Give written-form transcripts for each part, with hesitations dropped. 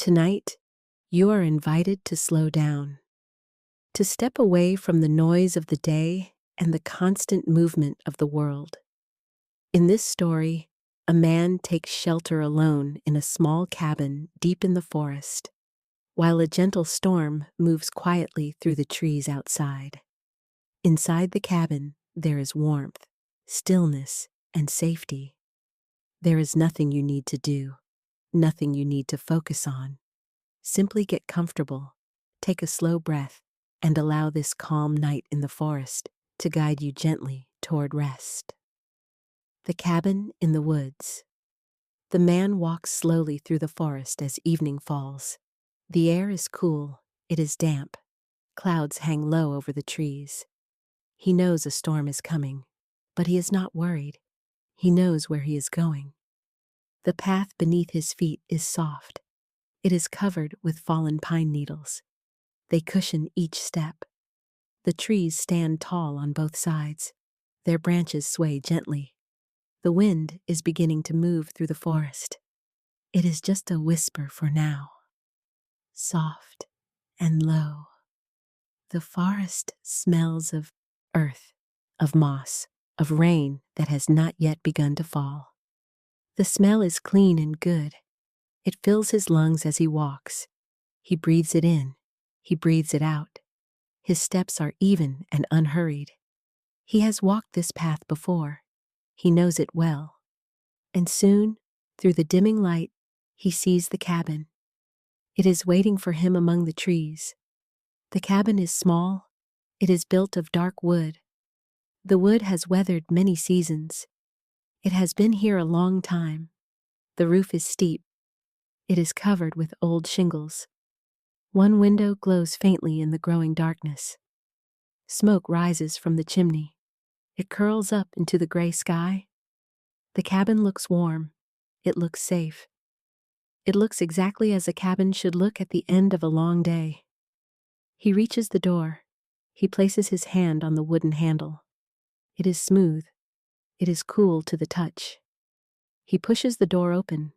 Tonight, you are invited to slow down, to step away from the noise of the day and the constant movement of the world. In this story, a man takes shelter alone in a small cabin deep in the forest, while a gentle storm moves quietly through the trees outside. Inside the cabin, there is warmth, stillness, and safety. There is nothing you need to do, nothing you need to focus on. Simply get comfortable, take a slow breath, and allow this calm night in the forest to guide you gently toward rest. The cabin in the woods. The man walks slowly through the forest as evening falls. The air is cool, it is damp. Clouds hang low over the trees. He knows a storm is coming, but he is not worried. He knows where he is going. The path beneath his feet is soft. It is covered with fallen pine needles. They cushion each step. The trees stand tall on both sides. Their branches sway gently. The wind is beginning to move through the forest. It is just a whisper for now. Soft and low. The forest smells of earth, of moss, of rain that has not yet begun to fall. The smell is clean and good. It fills his lungs as he walks. He breathes it in. He breathes it out. His steps are even and unhurried. He has walked this path before. He knows it well. And soon, through the dimming light, he sees the cabin. It is waiting for him among the trees. The cabin is small. It is built of dark wood. The wood has weathered many seasons. It has been here a long time. The roof is steep. It is covered with old shingles. One window glows faintly in the growing darkness. Smoke rises from the chimney. It curls up into the gray sky. The cabin looks warm. It looks safe. It looks exactly as a cabin should look at the end of a long day. He reaches the door. He places his hand on the wooden handle. It is smooth. It is cool to the touch. He pushes the door open.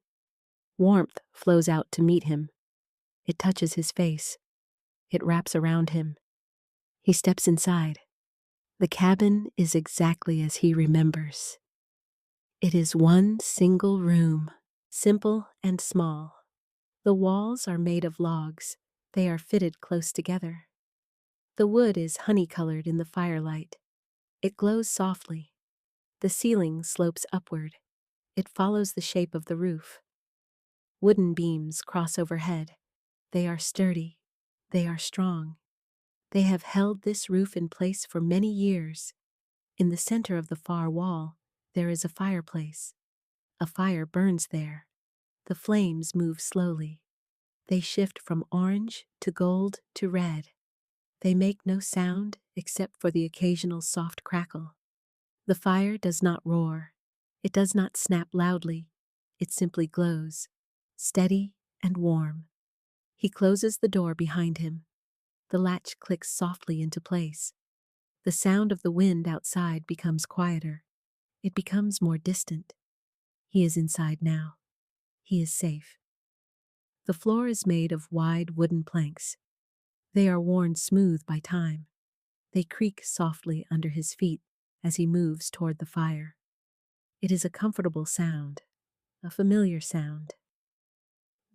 Warmth flows out to meet him. It touches his face. It wraps around him. He steps inside. The cabin is exactly as he remembers. It is one single room, simple and small. The walls are made of logs. They are fitted close together. The wood is honey-colored in the firelight. It glows softly. The ceiling slopes upward. It follows the shape of the roof. Wooden beams cross overhead. They are sturdy. They are strong. They have held this roof in place for many years. In the center of the far wall, there is a fireplace. A fire burns there. The flames move slowly. They shift from orange to gold to red. They make no sound except for the occasional soft crackle. The fire does not roar. It does not snap loudly. It simply glows, steady and warm. He closes the door behind him. The latch clicks softly into place. The sound of the wind outside becomes quieter. It becomes more distant. He is inside now. He is safe. The floor is made of wide wooden planks. They are worn smooth by time. They creak softly under his feet as he moves toward the fire. It is a comfortable sound, a familiar sound.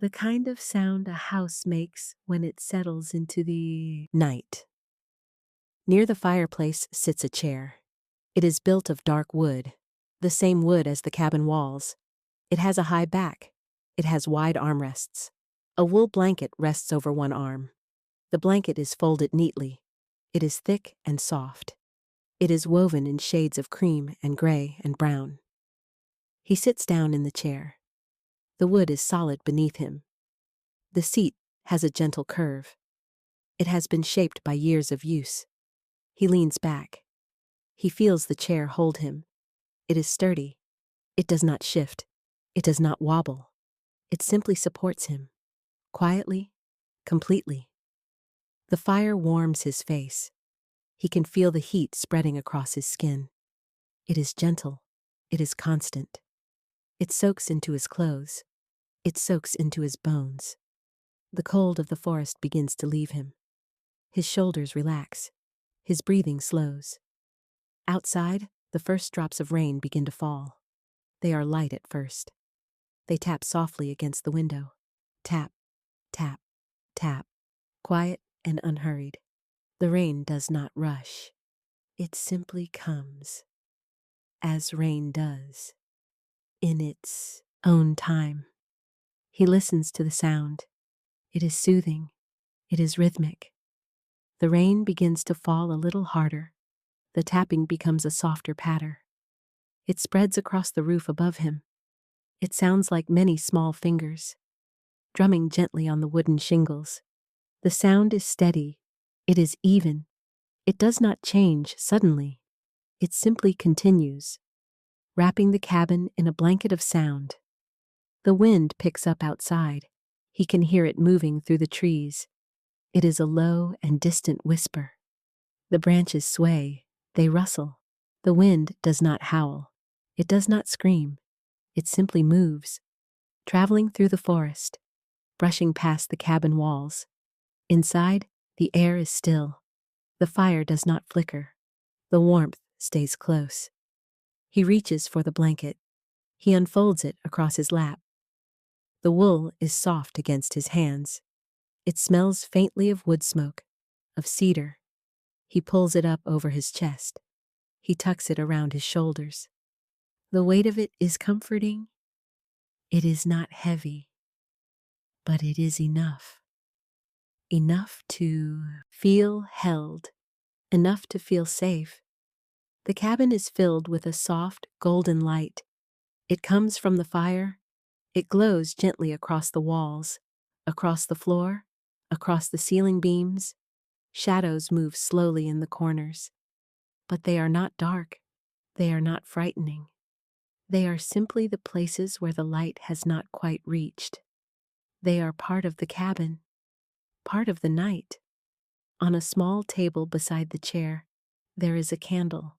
The kind of sound a house makes when it settles into the night. Near the fireplace sits a chair. It is built of dark wood, the same wood as the cabin walls. It has a high back. It has wide armrests. A wool blanket rests over one arm. The blanket is folded neatly. It is thick and soft. It is woven in shades of cream and gray and brown. He sits down in the chair. The wood is solid beneath him. The seat has a gentle curve. It has been shaped by years of use. He leans back. He feels the chair hold him. It is sturdy. It does not shift. It does not wobble. It simply supports him. Quietly, completely. The fire warms his face. He can feel the heat spreading across his skin. It is gentle. It is constant. It soaks into his clothes. It soaks into his bones. The cold of the forest begins to leave him. His shoulders relax. His breathing slows. Outside, the first drops of rain begin to fall. They are light at first. They tap softly against the window. Tap, tap, tap. Quiet and unhurried. The rain does not rush. It simply comes, as rain does, in its own time. He listens to the sound. It is soothing. It is rhythmic. The rain begins to fall a little harder. The tapping becomes a softer patter. It spreads across the roof above him. It sounds like many small fingers, drumming gently on the wooden shingles. The sound is steady. It is even. It does not change suddenly. It simply continues, wrapping the cabin in a blanket of sound. The wind picks up outside. He can hear it moving through the trees. It is a low and distant whisper. The branches sway. They rustle. The wind does not howl. It does not scream. It simply moves, traveling through the forest, brushing past the cabin walls. Inside, the air is still. The fire does not flicker. The warmth stays close. He reaches for the blanket. He unfolds it across his lap. The wool is soft against his hands. It smells faintly of wood smoke, of cedar. He pulls it up over his chest. He tucks it around his shoulders. The weight of it is comforting. It is not heavy, but it is enough. Enough to feel held, enough to feel safe. The cabin is filled with a soft, golden light. It comes from the fire. It glows gently across the walls, across the floor, across the ceiling beams. Shadows move slowly in the corners. But they are not dark. They are not frightening. They are simply the places where the light has not quite reached. They are part of the cabin, part of the night. On a small table beside the chair, there is a candle.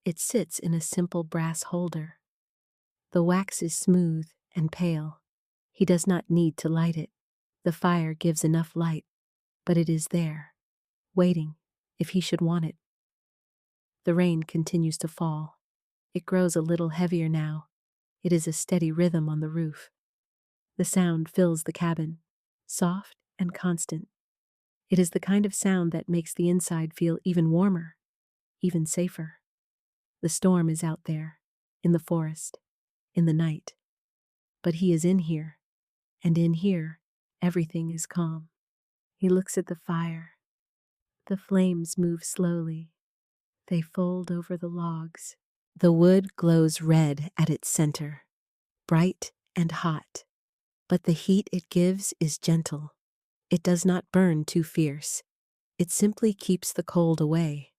It sits in a simple brass holder. The wax is smooth and pale. He does not need to light it. The fire gives enough light, but it is there, waiting if he should want it. The rain continues to fall. It grows a little heavier now. It is a steady rhythm on the roof. The sound fills the cabin, soft and constant. It is the kind of sound that makes the inside feel even warmer, even safer. The storm is out there, in the forest, in the night. But he is in here, and in here, everything is calm. He looks at the fire. The flames move slowly. They fold over the logs. The wood glows red at its center, bright and hot. But the heat it gives is gentle. It does not burn too fierce. It simply keeps the cold away.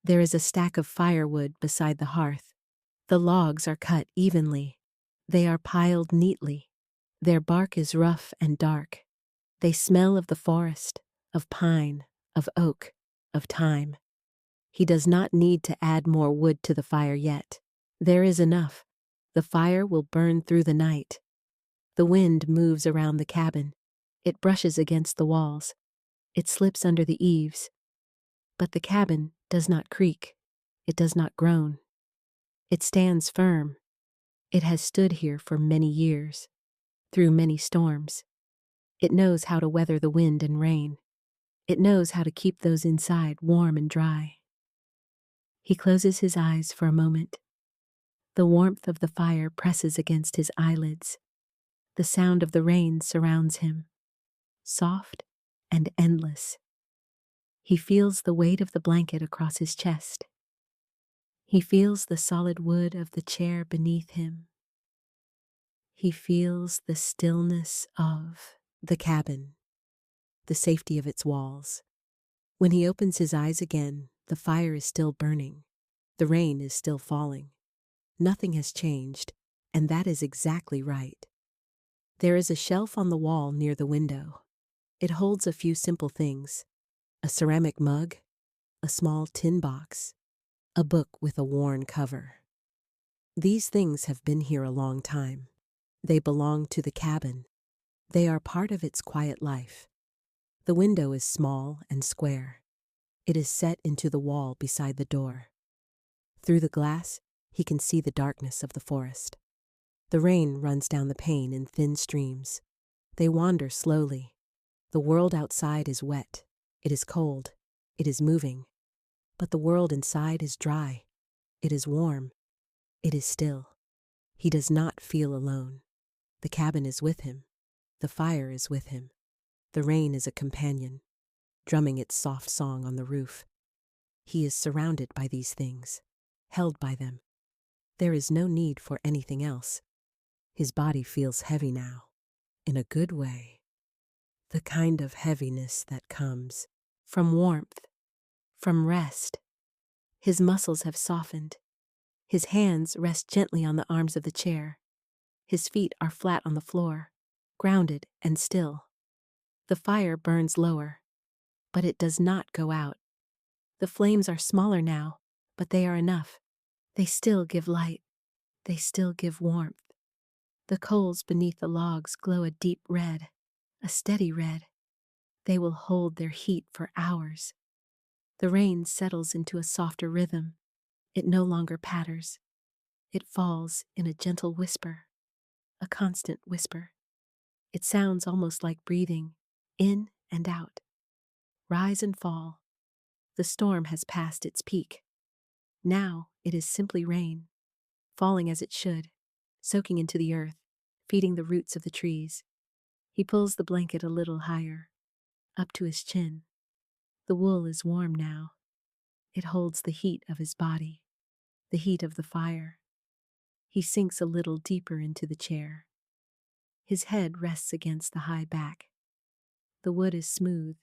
There is a stack of firewood beside the hearth. The logs are cut evenly. They are piled neatly. Their bark is rough and dark. They smell of the forest, of pine, of oak, of time. He does not need to add more wood to the fire yet. There is enough. The fire will burn through the night. The wind moves around the cabin. It brushes against the walls. It slips under the eaves. But the cabin does not creak. It does not groan. It stands firm. It has stood here for many years, through many storms. It knows how to weather the wind and rain. It knows how to keep those inside warm and dry. He closes his eyes for a moment. The warmth of the fire presses against his eyelids. The sound of the rain surrounds him, soft and endless. He feels the weight of the blanket across his chest. He feels the solid wood of the chair beneath him. He feels the stillness of the cabin, the safety of its walls. When he opens his eyes again, the fire is still burning. The rain is still falling. Nothing has changed, and that is exactly right. There is a shelf on the wall near the window. It holds a few simple things: a ceramic mug, a small tin box, a book with a worn cover. These things have been here a long time. They belong to the cabin. They are part of its quiet life. The window is small and square. It is set into the wall beside the door. Through the glass, he can see the darkness of the forest. The rain runs down the pane in thin streams. They wander slowly. The world outside is wet. It is cold. It is moving. But the world inside is dry. It is warm. It is still. He does not feel alone. The cabin is with him. The fire is with him. The rain is a companion, drumming its soft song on the roof. He is surrounded by these things, held by them. There is no need for anything else. His body feels heavy now, in a good way. The kind of heaviness that comes from warmth, from rest. His muscles have softened. His hands rest gently on the arms of the chair. His feet are flat on the floor, grounded and still. The fire burns lower, but it does not go out. The flames are smaller now, but they are enough. They still give light. They still give warmth. The coals beneath the logs glow a deep red, a steady red. They will hold their heat for hours. The rain settles into a softer rhythm. It no longer patters. It falls in a gentle whisper, a constant whisper. It sounds almost like breathing, in and out. Rise and fall. The storm has passed its peak. Now it is simply rain, falling as it should, soaking into the earth, feeding the roots of the trees. He pulls the blanket a little higher, up to his chin. The wool is warm now. It holds the heat of his body, the heat of the fire. He sinks a little deeper into the chair. His head rests against the high back. The wood is smooth.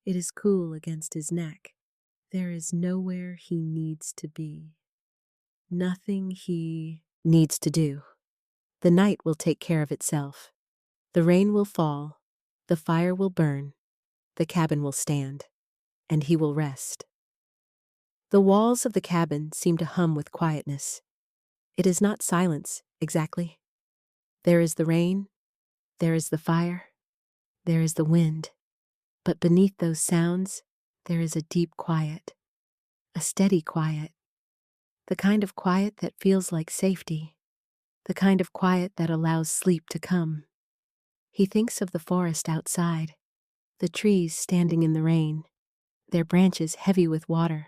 It is cool against his neck. There is nowhere he needs to be. Nothing he needs to do. The night will take care of itself. The rain will fall. The fire will burn. The cabin will stand. And he will rest. The walls of the cabin seem to hum with quietness. It is not silence, exactly. There is the rain. There is the fire. There is the wind. But beneath those sounds, there is a deep quiet. A steady quiet. The kind of quiet that feels like safety. The kind of quiet that allows sleep to come. He thinks of the forest outside, the trees standing in the rain, their branches heavy with water,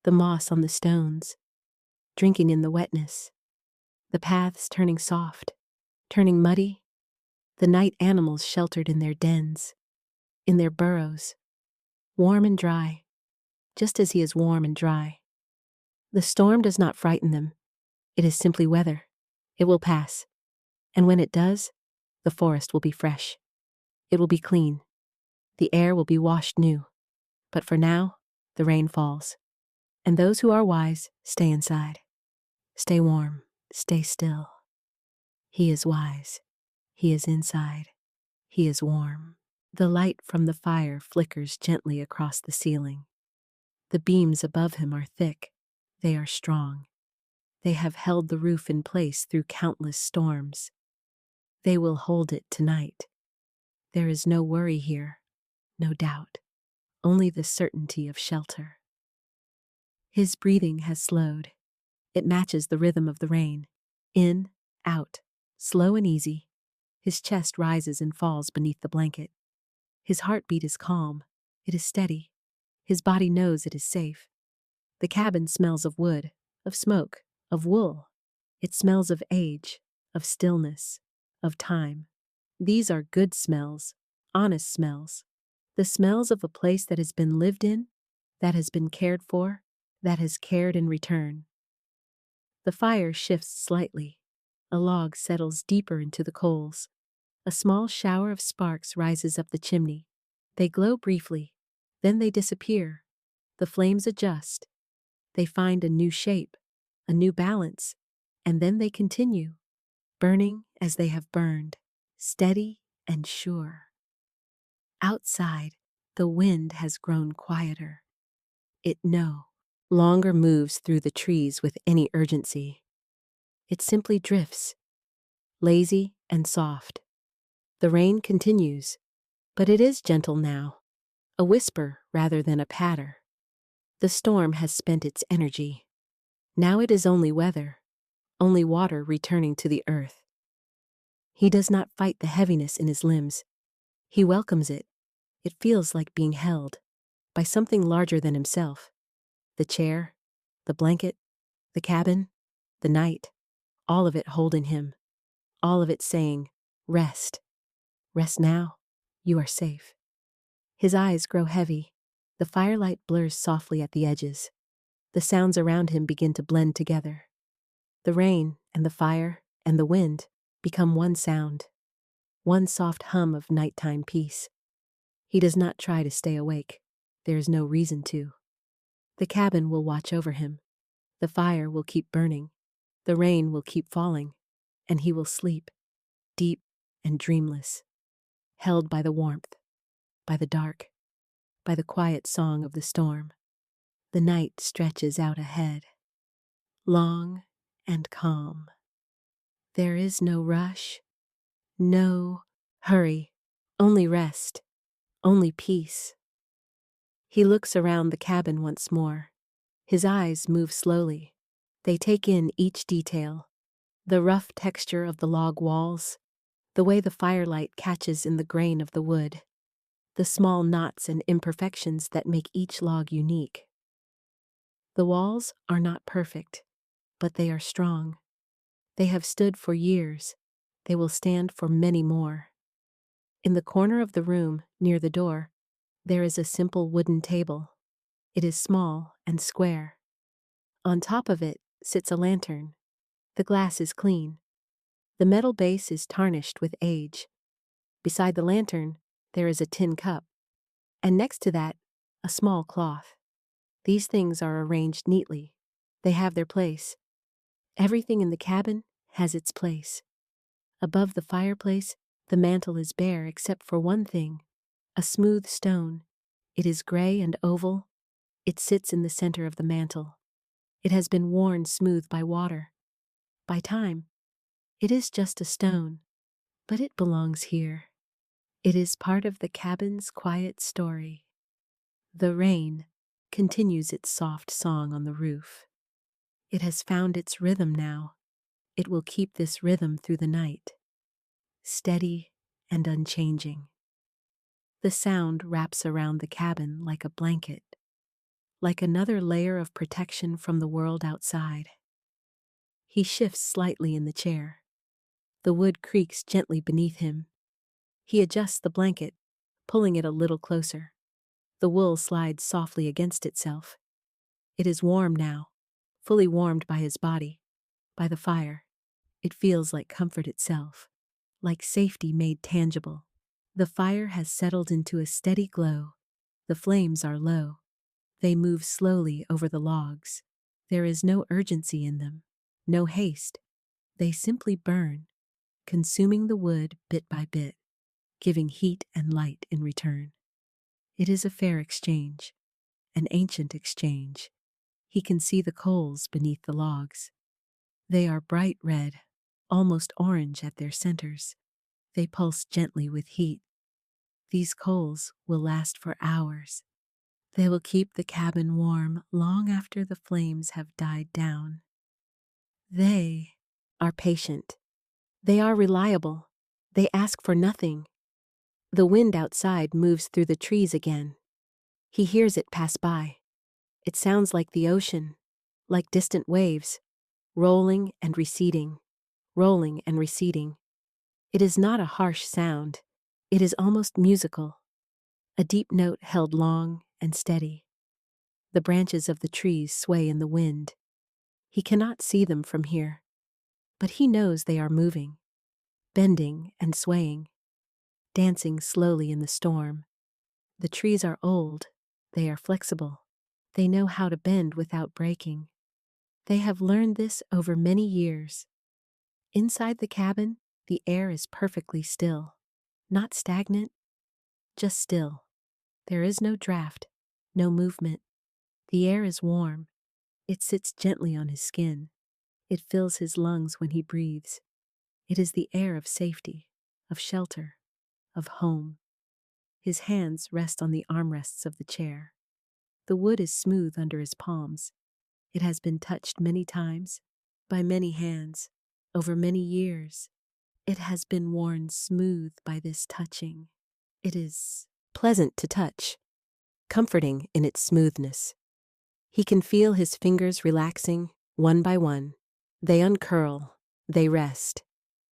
the moss on the stones, drinking in the wetness, the paths turning soft, turning muddy, the night animals sheltered in their dens, in their burrows, warm and dry, just as he is warm and dry. The storm does not frighten them. It is simply weather. It will pass. And when it does, the forest will be fresh. It will be clean. The air will be washed new. But for now, the rain falls. And those who are wise stay inside. Stay warm. Stay still. He is wise. He is inside. He is warm. The light from the fire flickers gently across the ceiling. The beams above him are thick. They are strong. They have held the roof in place through countless storms. They will hold it tonight. There is no worry here, no doubt, only the certainty of shelter. His breathing has slowed. It matches the rhythm of the rain. In, out, slow and easy. His chest rises and falls beneath the blanket. His heartbeat is calm. It is steady. His body knows it is safe. The cabin smells of wood, of smoke, of wool. It smells of age, of stillness, of time. These are good smells, honest smells. The smells of a place that has been lived in, that has been cared for, that has cared in return. The fire shifts slightly. A log settles deeper into the coals. A small shower of sparks rises up the chimney. They glow briefly, then they disappear. The flames adjust. They find a new shape, a new balance, and then they continue, burning as they have burned, steady and sure. Outside, the wind has grown quieter. It no longer moves through the trees with any urgency. It simply drifts, lazy and soft. The rain continues, but it is gentle now, a whisper rather than a patter. The storm has spent its energy. Now it is only weather, only water returning to the earth. He does not fight the heaviness in his limbs. He welcomes it. It feels like being held by something larger than himself. The chair, the blanket, the cabin, the night, all of it holding him, all of it saying, rest. Rest now. You are safe. His eyes grow heavy. The firelight blurs softly at the edges. The sounds around him begin to blend together. The rain and the fire and the wind become one sound, one soft hum of nighttime peace. He does not try to stay awake. There is no reason to. The cabin will watch over him. The fire will keep burning. The rain will keep falling. And he will sleep, deep and dreamless, held by the warmth, by the dark, by the quiet song of the storm. The night stretches out ahead, long and calm. There is no rush, no hurry, only rest, only peace. He looks around the cabin once more. His eyes move slowly. They take in each detail, the rough texture of the log walls, the way the firelight catches in the grain of the wood, the small knots and imperfections that make each log unique. The walls are not perfect, but they are strong. They have stood for years. They will stand for many more. In the corner of the room, near the door, there is a simple wooden table. It is small and square. On top of it sits a lantern. The glass is clean. The metal base is tarnished with age. Beside the lantern, there is a tin cup, and next to that, a small cloth. These things are arranged neatly. They have their place. Everything in the cabin has its place. Above the fireplace, the mantel is bare except for one thing, a smooth stone. It is gray and oval. It sits in the center of the mantel. It has been worn smooth by water, by time. It is just a stone, but it belongs here. It is part of the cabin's quiet story. The rain continues its soft song on the roof. It has found its rhythm now. It will keep this rhythm through the night, steady and unchanging. The sound wraps around the cabin like a blanket, like another layer of protection from the world outside. He shifts slightly in the chair. The wood creaks gently beneath him. He adjusts the blanket, pulling it a little closer. The wool slides softly against itself. It is warm now, fully warmed by his body, by the fire. It feels like comfort itself, like safety made tangible. The fire has settled into a steady glow. The flames are low. They move slowly over the logs. There is no urgency in them, no haste. They simply burn, consuming the wood bit by bit, giving heat and light in return. It is a fair exchange, an ancient exchange. He can see the coals beneath the logs. They are bright red, almost orange at their centers. They pulse gently with heat. These coals will last for hours. They will keep the cabin warm long after the flames have died down. They are patient. They are reliable. They ask for nothing. The wind outside moves through the trees again. He hears it pass by. It sounds like the ocean, like distant waves, rolling and receding, rolling and receding. It is not a harsh sound. It is almost musical, a deep note held long and steady. The branches of the trees sway in the wind. He cannot see them from here, but he knows they are moving, bending and swaying, dancing slowly in the storm. The trees are old. They are flexible. They know how to bend without breaking. They have learned this over many years. Inside the cabin, the air is perfectly still, not stagnant, just still. There is no draft, no movement. The air is warm. It sits gently on his skin. It fills his lungs when he breathes. It is the air of safety, of shelter. of home. His hands rest on the armrests of the chair. The wood is smooth under his palms. It has been touched many times, by many hands, over many years. It has been worn smooth by this touching. It is pleasant to touch, comforting in its smoothness. He can feel his fingers relaxing, one by one. They uncurl, they rest.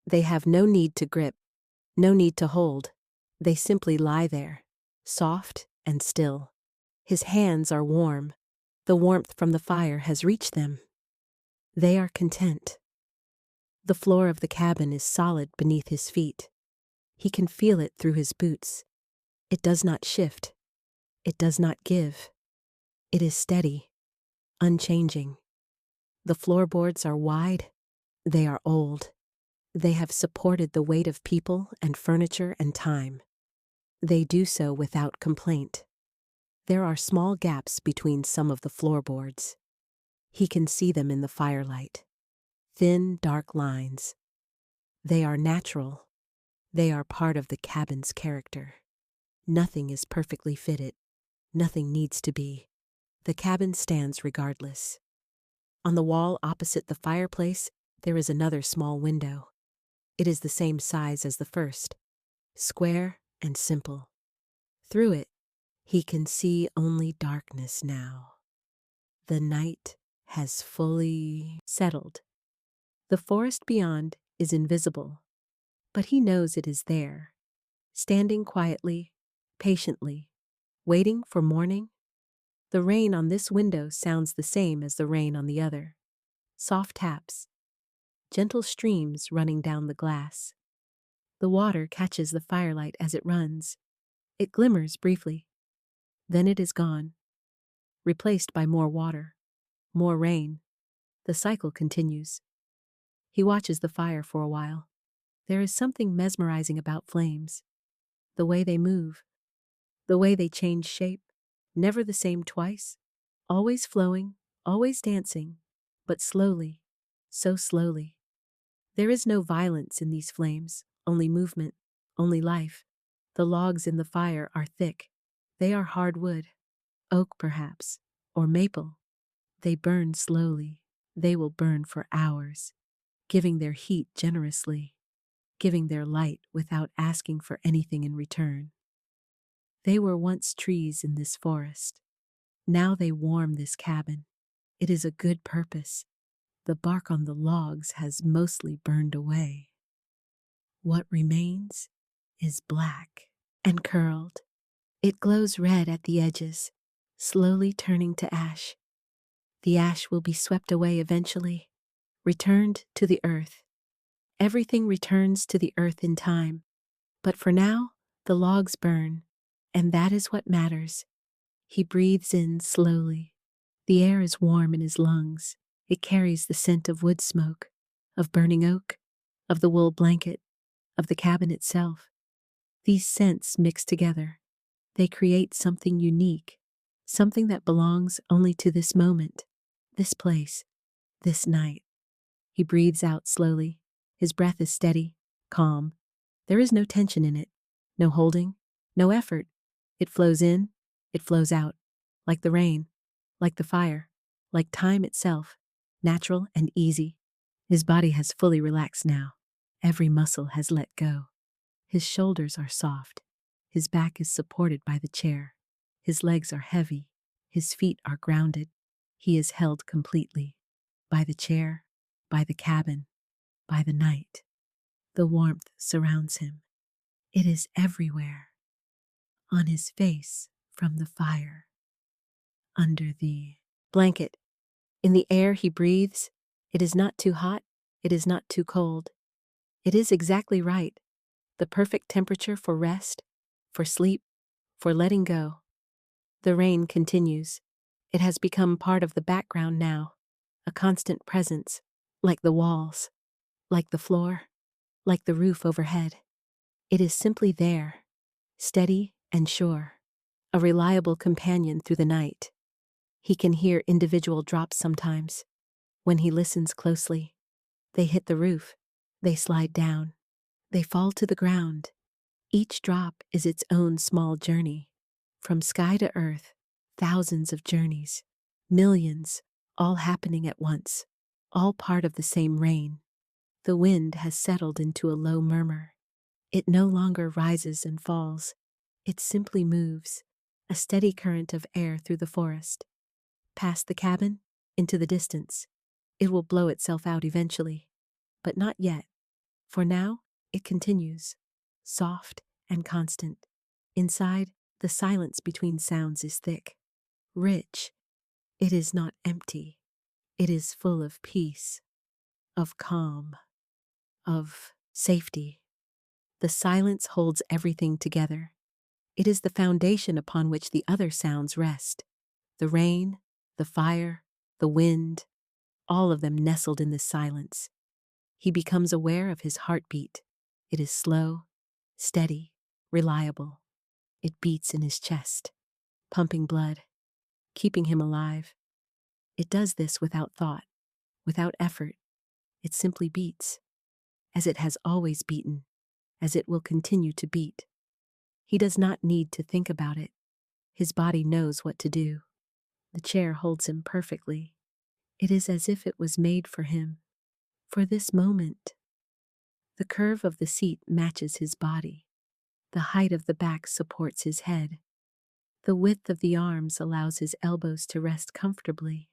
They have no need to grip, no need to hold. They simply lie there, soft and still. His hands are warm. The warmth from the fire has reached them. They are content. The floor of the cabin is solid beneath his feet. He can feel it through his boots. It does not shift. It does not give. It is steady, unchanging. The floorboards are wide. They are old. They have supported the weight of people and furniture and time. They do so without complaint. There are small gaps between some of the floorboards. He can see them in the firelight. Thin, dark lines. They are natural. They are part of the cabin's character. Nothing is perfectly fitted. Nothing needs to be. The cabin stands regardless. On the wall opposite the fireplace, there is another small window. It is the same size as the first, square and simple. Through it, he can see only darkness now. The night has fully settled. The forest beyond is invisible, but he knows it is there, standing quietly, patiently, waiting for morning. The rain on this window sounds the same as the rain on the other. Soft taps, gentle streams running down the glass. The water catches the firelight as it runs. It glimmers briefly. Then it is gone, replaced by more water, more rain. The cycle continues. He watches the fire for a while. There is something mesmerizing about flames. The way they move, the way they change shape, never the same twice, always flowing, always dancing, but slowly, so slowly. There is no violence in these flames, only movement, only life. The logs in the fire are thick. They are hardwood, oak perhaps, or maple. They burn slowly. They will burn for hours, giving their heat generously, giving their light without asking for anything in return. They were once trees in this forest. Now they warm this cabin. It is a good purpose. The bark on the logs has mostly burned away. What remains is black and curled. It glows red at the edges, slowly turning to ash. The ash will be swept away eventually, returned to the earth. Everything returns to the earth in time. But for now, the logs burn, and that is what matters. He breathes in slowly. The air is warm in his lungs. It carries the scent of wood smoke, of burning oak, of the wool blanket, of the cabin itself. These scents mix together. They create something unique, something that belongs only to this moment, this place, this night. He breathes out slowly. His breath is steady, calm. There is no tension in it, no holding, no effort. It flows in, it flows out, like the rain, like the fire, like time itself, natural and easy. His body has fully relaxed now. Every muscle has let go. His shoulders are soft. His back is supported by the chair. His legs are heavy. His feet are grounded. He is held completely by the chair, by the cabin, by the night. The warmth surrounds him. It is everywhere. On his face from the fire. Under the blanket. In the air he breathes. It is not too hot. It is not too cold. It is exactly right. The perfect temperature for rest, for sleep, for letting go. The rain continues. It has become part of the background now, a constant presence, like the walls, like the floor, like the roof overhead. It is simply there, steady and sure, a reliable companion through the night. He can hear individual drops sometimes. When he listens closely, they hit the roof, they slide down, they fall to the ground. Each drop is its own small journey. From sky to earth, thousands of journeys, millions, all happening at once, all part of the same rain. The wind has settled into a low murmur. It no longer rises and falls. It simply moves, a steady current of air through the forest. Past the cabin, into the distance. It will blow itself out eventually. But not yet. For now, it continues, soft and constant. Inside, the silence between sounds is thick, rich. It is not empty. It is full of peace, of calm, of safety. The silence holds everything together. It is the foundation upon which the other sounds rest. The rain, the fire, the wind, all of them nestled in this silence. He becomes aware of his heartbeat. It is slow, steady, reliable. It beats in his chest, pumping blood, keeping him alive. It does this without thought, without effort. It simply beats, as it has always beaten, as it will continue to beat. He does not need to think about it. His body knows what to do. The chair holds him perfectly. It is as if it was made for him, for this moment. The curve of the seat matches his body. The height of the back supports his head. The width of the arms allows his elbows to rest comfortably.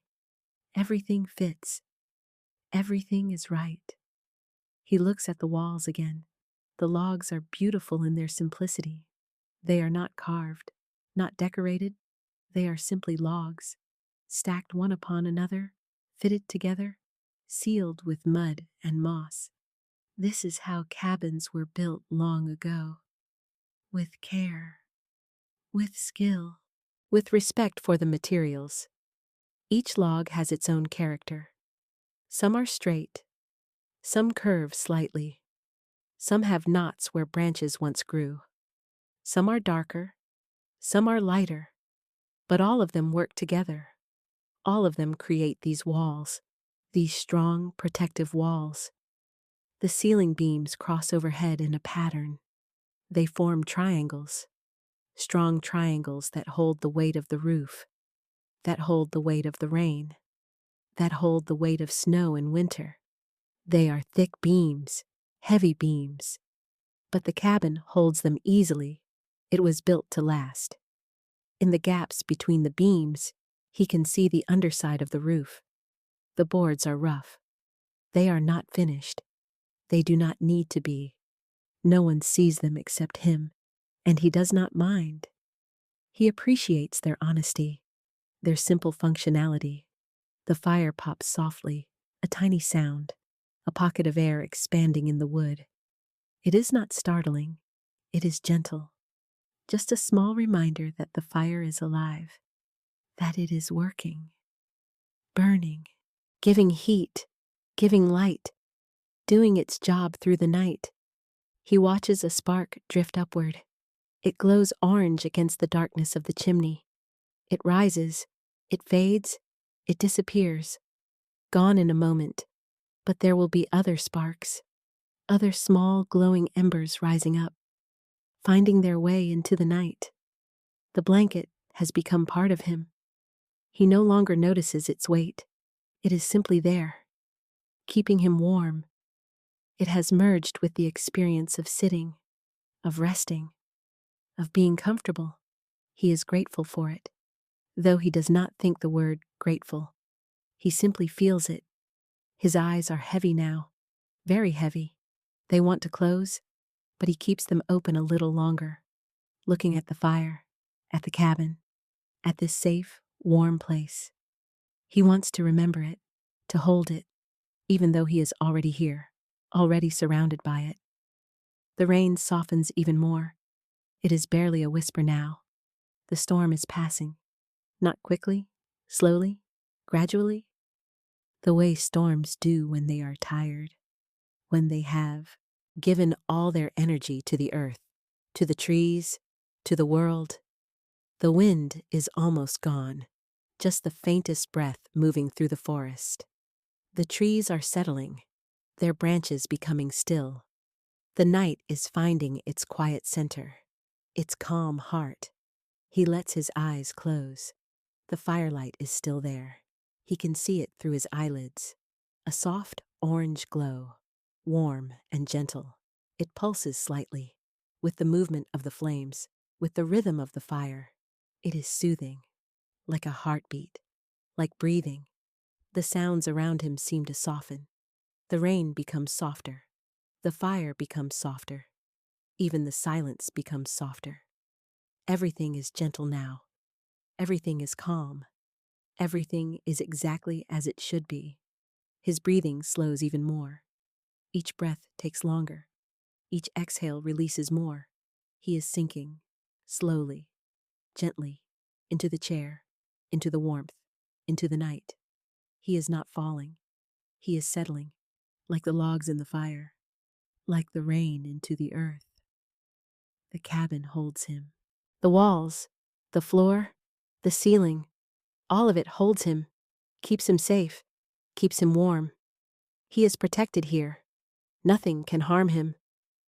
Everything fits. Everything is right. He looks at the walls again. The logs are beautiful in their simplicity. They are not carved, not decorated. They are simply logs, stacked one upon another, fitted together, sealed with mud and moss. This is how cabins were built long ago. With care, with skill, with respect for the materials. Each log has its own character. Some are straight, some curve slightly. Some have knots where branches once grew. Some are darker, some are lighter, but all of them work together. All of them create these walls, these strong, protective walls. The ceiling beams cross overhead in a pattern. They form triangles, strong triangles that hold the weight of the roof, that hold the weight of the rain, that hold the weight of snow in winter. They are thick beams, heavy beams, but the cabin holds them easily. It was built to last. In the gaps between the beams, he can see the underside of the roof. The boards are rough. They are not finished. They do not need to be. No one sees them except him, and he does not mind. He appreciates their honesty, their simple functionality. The fire pops softly, a tiny sound, a pocket of air expanding in the wood. It is not startling. It is gentle. Just a small reminder that the fire is alive, that it is working, burning, giving heat, giving light, doing its job through the night. He watches a spark drift upward. It glows orange against the darkness of the chimney. It rises, it fades, it disappears, gone in a moment. But there will be other sparks, other small glowing embers rising up, finding their way into the night. The blanket has become part of him. He no longer notices its weight. It is simply there, keeping him warm. It has merged with the experience of sitting, of resting, of being comfortable. He is grateful for it, though he does not think the word grateful. He simply feels it. His eyes are heavy now, very heavy. They want to close, but he keeps them open a little longer, looking at the fire, at the cabin, at this safe, warm place. He wants to remember it, to hold it, even though he is already here, already surrounded by it. The rain softens even more. It is barely a whisper now. The storm is passing, not quickly, slowly, gradually, the way storms do when they are tired, when they have given all their energy to the earth, to the trees, to the world. The wind is almost gone, just the faintest breath moving through the forest. The trees are settling, their branches becoming still. The night is finding its quiet center, its calm heart. He lets his eyes close. The firelight is still there. He can see it through his eyelids. A soft orange glow, warm and gentle. It pulses slightly, with the movement of the flames, with the rhythm of the fire. It is soothing, like a heartbeat, like breathing. The sounds around him seem to soften. The rain becomes softer. The fire becomes softer. Even the silence becomes softer. Everything is gentle now. Everything is calm. Everything is exactly as it should be. His breathing slows even more. Each breath takes longer. Each exhale releases more. He is sinking, slowly, gently, into the chair, into the warmth, into the night. He is not falling. He is settling, like the logs in the fire, like the rain into the earth. The cabin holds him. The walls, the floor, the ceiling, all of it holds him, keeps him safe, keeps him warm. He is protected here. Nothing can harm him.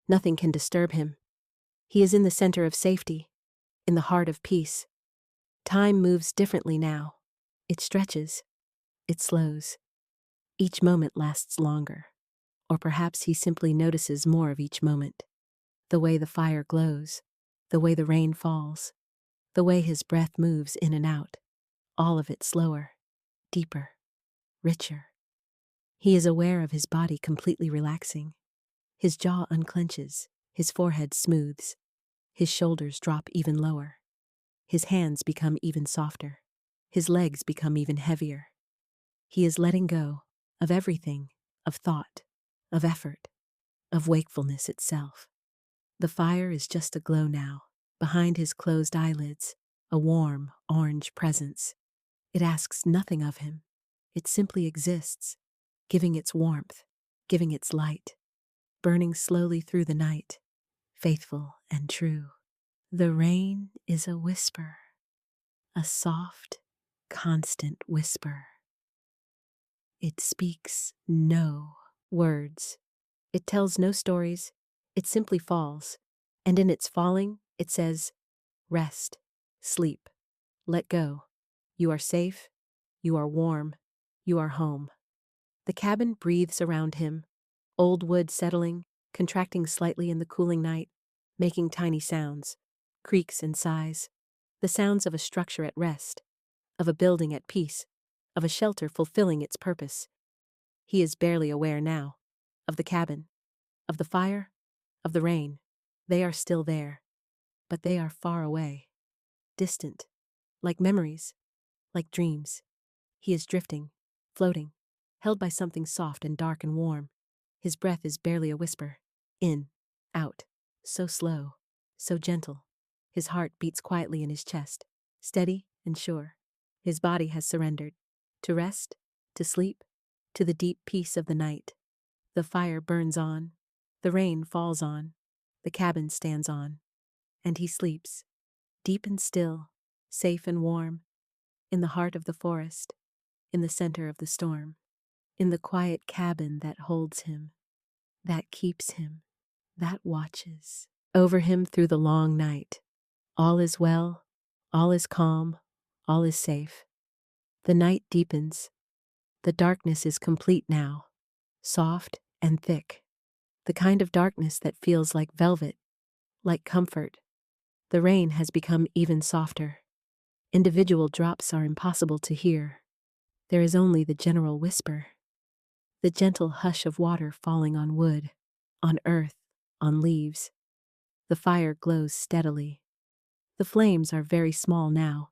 Nothing can disturb him. He is in the center of safety, in the heart of peace. Time moves differently now. It stretches. It slows. Each moment lasts longer. Or perhaps he simply notices more of each moment. The way the fire glows, the way the rain falls, the way his breath moves in and out. All of it slower, deeper, richer. He is aware of his body completely relaxing. His jaw unclenches, his forehead smooths, his shoulders drop even lower. His hands become even softer. His legs become even heavier. He is letting go of everything, of thought, of effort, of wakefulness itself. The fire is just a glow now, behind his closed eyelids, a warm, orange presence. It asks nothing of him. It simply exists, giving its warmth, giving its light, burning slowly through the night, faithful and true. The rain is a whisper, a soft, constant whisper. It speaks no words. It tells no stories. It simply falls. And in its falling, it says, rest, sleep, let go. You are safe. You are warm. You are home. The cabin breathes around him, old wood settling, contracting slightly in the cooling night, making tiny sounds, creaks and sighs, the sounds of a structure at rest, of a building at peace, of a shelter fulfilling its purpose. He is barely aware now of the cabin, of the fire, of the rain. They are still there, but they are far away, distant, like memories, like dreams. He is drifting, floating, held by something soft and dark and warm. His breath is barely a whisper. In, out, so slow, so gentle. His heart beats quietly in his chest, steady and sure. His body has surrendered, to rest, to sleep, to the deep peace of the night. The fire burns on, the rain falls on, the cabin stands on, and he sleeps, deep and still, safe and warm, in the heart of the forest, in the center of the storm, in the quiet cabin that holds him, that keeps him, that watches over him through the long night. All is well, all is calm, all is safe. The night deepens. The darkness is complete now, soft and thick, the kind of darkness that feels like velvet, like comfort. The rain has become even softer. Individual drops are impossible to hear. There is only the general whisper, the gentle hush of water falling on wood, on earth, on leaves. The fire glows steadily. The flames are very small now,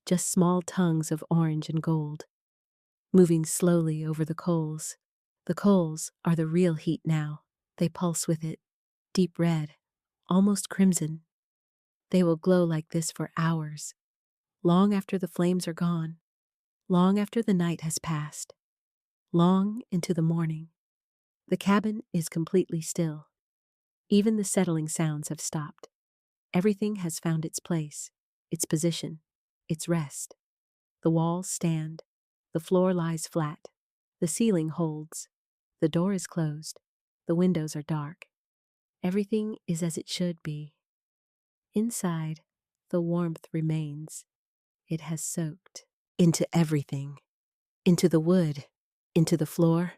just small tongues of orange and gold, moving slowly over the coals. The coals are the real heat now. They pulse with it, deep red, almost crimson. They will glow like this for hours, long after the flames are gone, long after the night has passed, long into the morning. The cabin is completely still. Even the settling sounds have stopped. Everything has found its place, its position, its rest. The walls stand. The floor lies flat. The ceiling holds. The door is closed. The windows are dark. Everything is as it should be. Inside, the warmth remains. It has soaked into everything, into the wood, into the floor,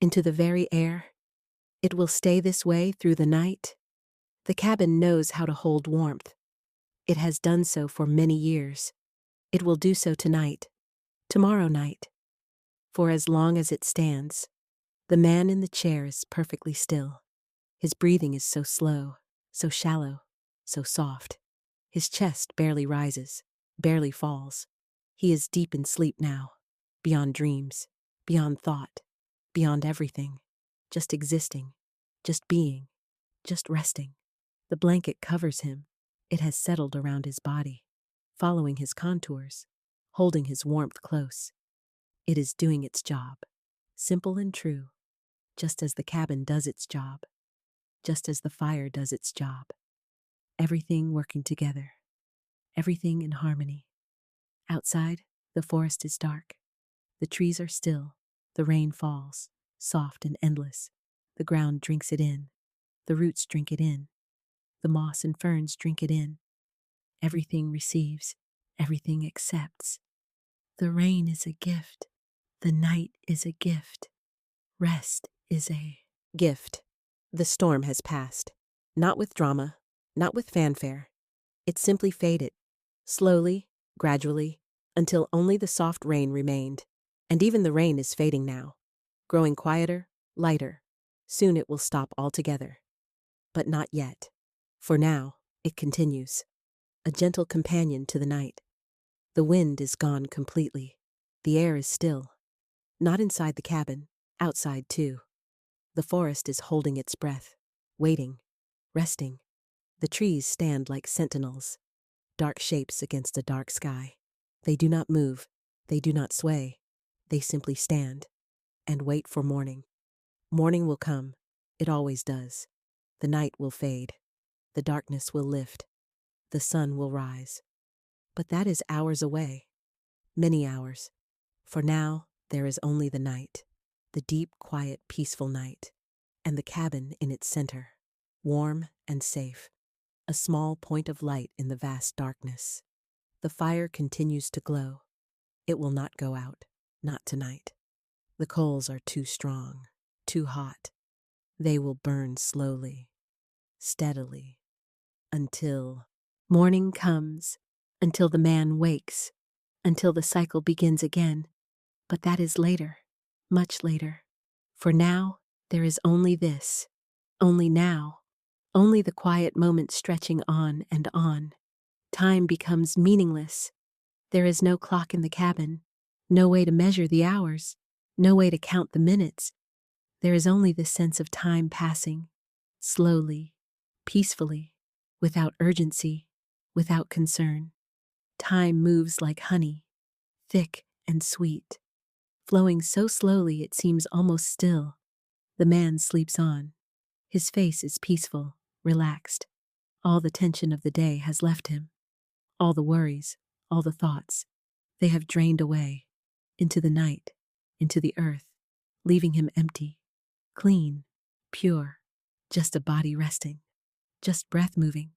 into the very air. It will stay this way through the night. The cabin knows how to hold warmth. It has done so for many years. It will do so tonight, tomorrow night. For as long as it stands, the man in the chair is perfectly still. His breathing is so slow, so shallow, so soft. His chest barely rises, barely falls. He is deep in sleep now, beyond dreams, beyond thought, beyond everything, just existing, just being, just resting. The blanket covers him. It has settled around his body, following his contours, holding his warmth close. It is doing its job, simple and true, just as the cabin does its job, just as the fire does its job. Everything working together, everything in harmony. Outside, the forest is dark. The trees are still. The rain falls, soft and endless. The ground drinks it in. The roots drink it in. The moss and ferns drink it in. Everything receives. Everything accepts. The rain is a gift. The night is a gift. Rest is a gift. The storm has passed. Not with drama, not with fanfare. It simply faded, slowly, gradually, until only the soft rain remained. And even the rain is fading now, growing quieter, lighter. Soon it will stop altogether. But not yet. For now, it continues, a gentle companion to the night. The wind is gone completely. The air is still. Not inside the cabin, outside too. The forest is holding its breath, waiting, resting. The trees stand like sentinels, dark shapes against a dark sky. They do not move, they do not sway. They simply stand and wait for morning. Morning will come. It always does. The night will fade. The darkness will lift. The sun will rise. But that is hours away. Many hours. For now, there is only the night. The deep, quiet, peaceful night. And the cabin in its center. Warm and safe. A small point of light in the vast darkness. The fire continues to glow. It will not go out. Not tonight. The coals are too strong, too hot. They will burn slowly, steadily, until morning comes, until the man wakes, until the cycle begins again. But that is later, much later. For now, there is only this, only now, only the quiet moment stretching on and on. Time becomes meaningless. There is no clock in the cabin, no way to measure the hours, no way to count the minutes. There is only the sense of time passing, slowly, peacefully, without urgency, without concern. Time moves like honey, thick and sweet, flowing so slowly it seems almost still. The man sleeps on. His face is peaceful, relaxed. All the tension of the day has left him. All the worries, all the thoughts, they have drained away, into the night, into the earth, leaving him empty, clean, pure, just a body resting, just breath moving,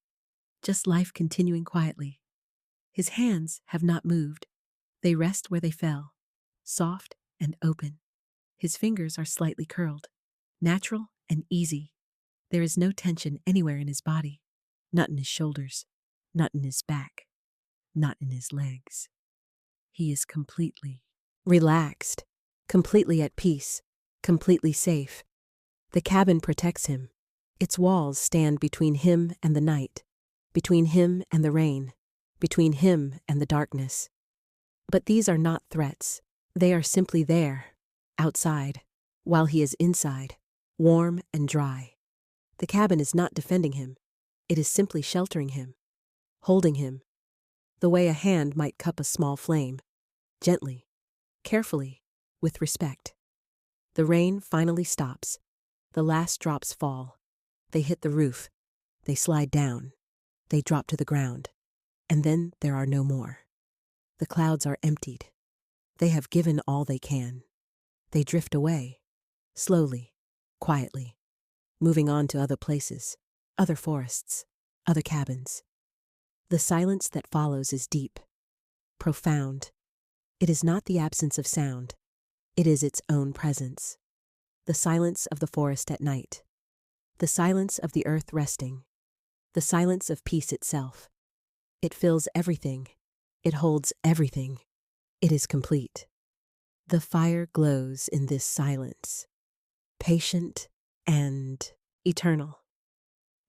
just life continuing quietly. His hands have not moved. They rest where they fell, soft and open. His fingers are slightly curled, natural and easy. There is no tension anywhere in his body, not in his shoulders, not in his back, not in his legs. He is completely relaxed, completely at peace, completely safe. The cabin protects him. Its walls stand between him and the night, between him and the rain, between him and the darkness. But these are not threats. They are simply there, outside, while he is inside, warm and dry. The cabin is not defending him. It is simply sheltering him, holding him, the way a hand might cup a small flame, gently, carefully, with respect. The rain finally stops. The last drops fall. They hit the roof. They slide down. They drop to the ground. And then there are no more. The clouds are emptied. They have given all they can. They drift away, slowly, quietly. moving on to other places, other forests, other cabins. The silence that follows is deep, profound. It is not the absence of sound. It is its own presence. The silence of the forest at night. The silence of the earth resting. The silence of peace itself. It fills everything. It holds everything. It is complete. The fire glows in this silence, patient and eternal.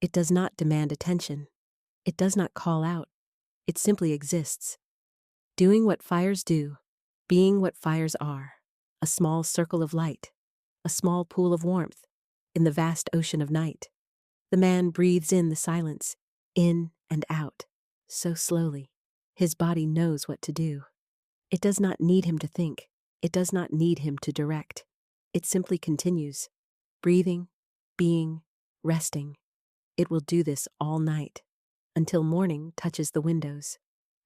It does not demand attention. It does not call out. It simply exists, doing what fires do, being what fires are, a small circle of light, a small pool of warmth in the vast ocean of night. The man breathes in the silence, in and out, so slowly. His body knows what to do. It does not need him to think. It does not need him to direct. It simply continues, breathing, being, resting. It will do this all night, until morning touches the windows,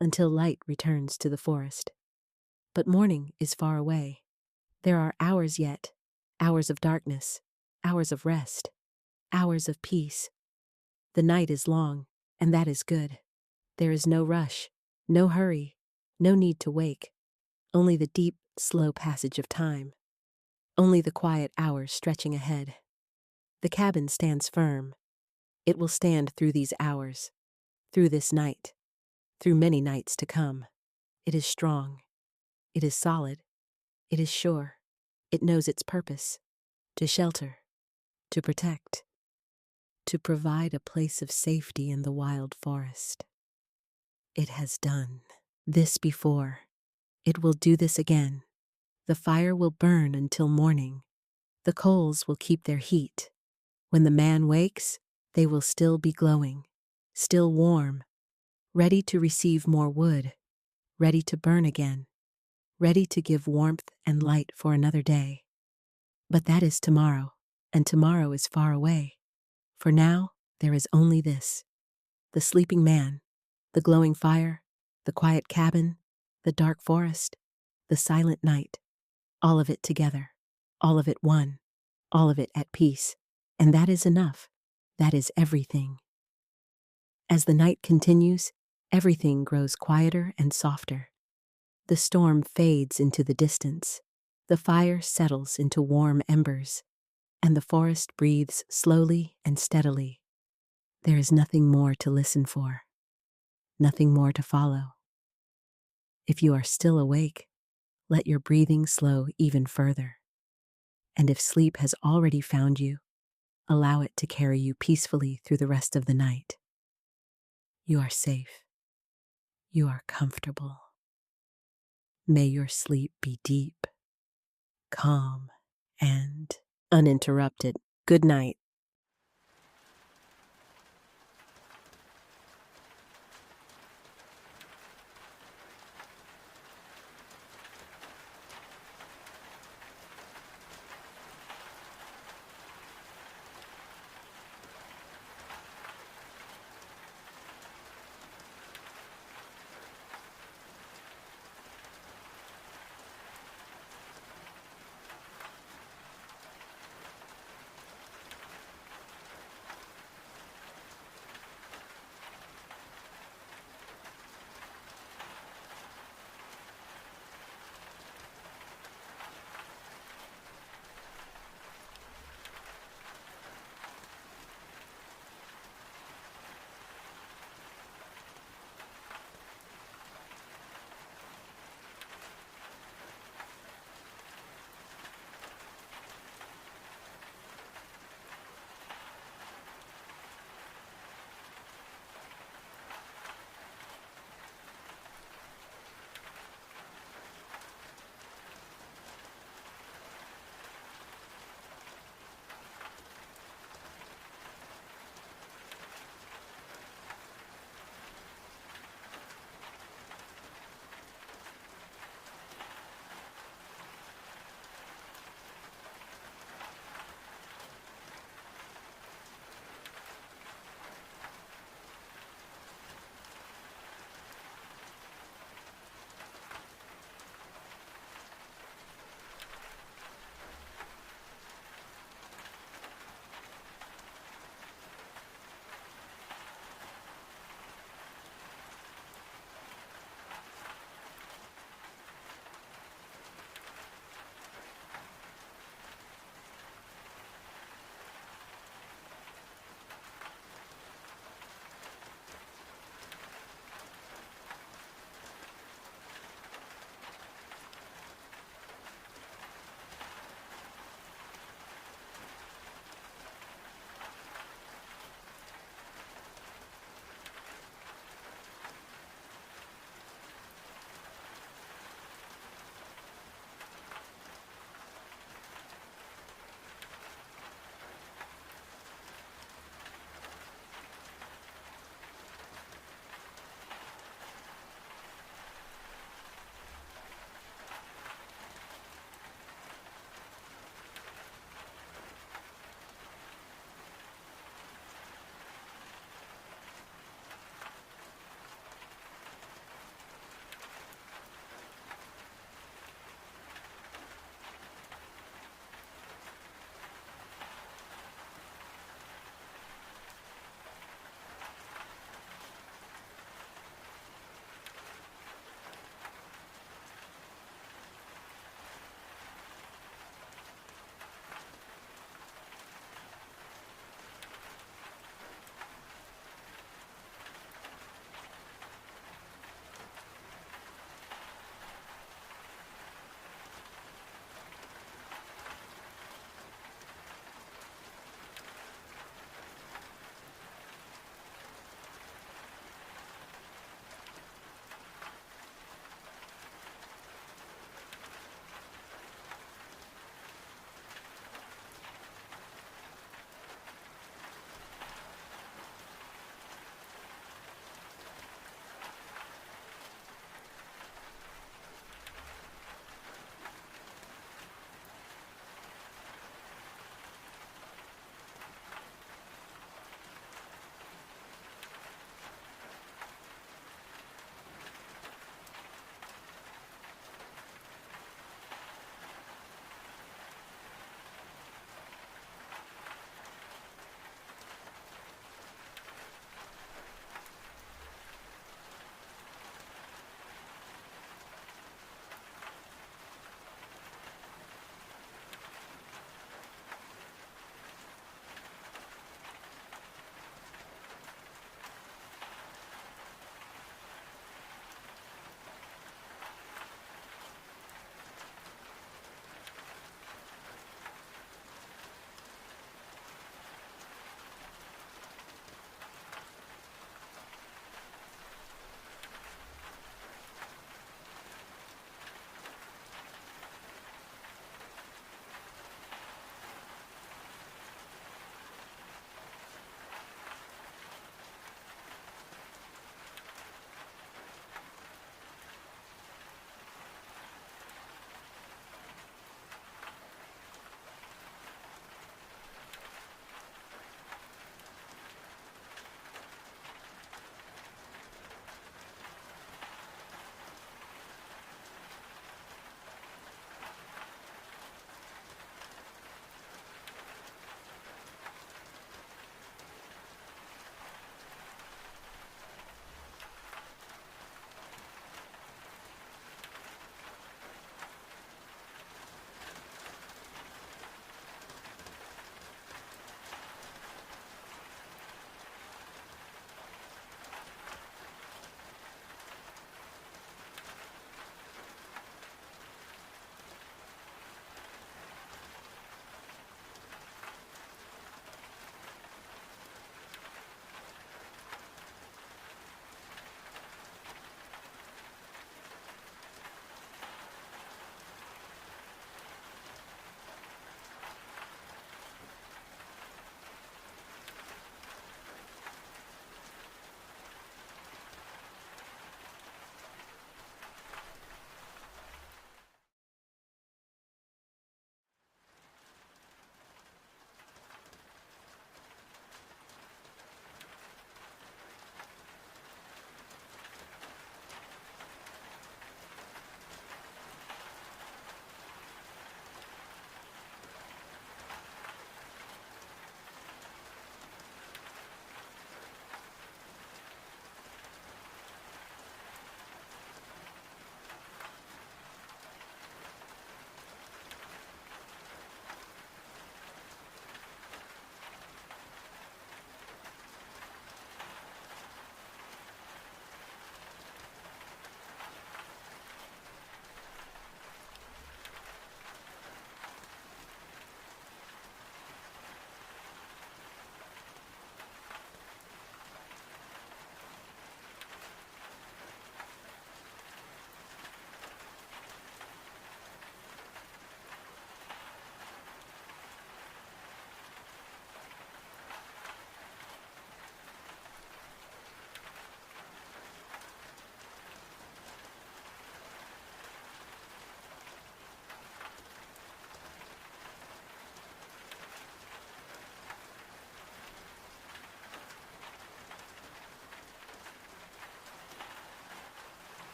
until light returns to the forest. But morning is far away. There are hours yet, hours of darkness, hours of rest, hours of peace. The night is long, and that is good. There is no rush, no hurry, no need to wake, only the deep, slow passage of time, only the quiet hours stretching ahead. The cabin stands firm. It will stand through these hours, through this night, through many nights to come. It is strong. It is solid. It is sure. It knows its purpose: to shelter, to protect, to provide a place of safety in the wild forest. It has done this before. It will do this again. The fire will burn until morning. The coals will keep their heat. When the man wakes, they will still be glowing, still warm, ready to receive more wood, ready to burn again, ready to give warmth and light for another day. But that is tomorrow, and tomorrow is far away. For now, there is only this: the sleeping man, the glowing fire, the quiet cabin, the dark forest, the silent night, all of it together, all of it one, all of it at peace. And that is enough. That is everything. As the night continues, everything grows quieter and softer. The storm fades into the distance. The fire settles into warm embers, and the forest breathes slowly and steadily. There is nothing more to listen for, nothing more to follow. If you are still awake, let your breathing slow even further. And if sleep has already found you, allow it to carry you peacefully through the rest of the night. You are safe. You are comfortable. May your sleep be deep, calm, and uninterrupted. Good night.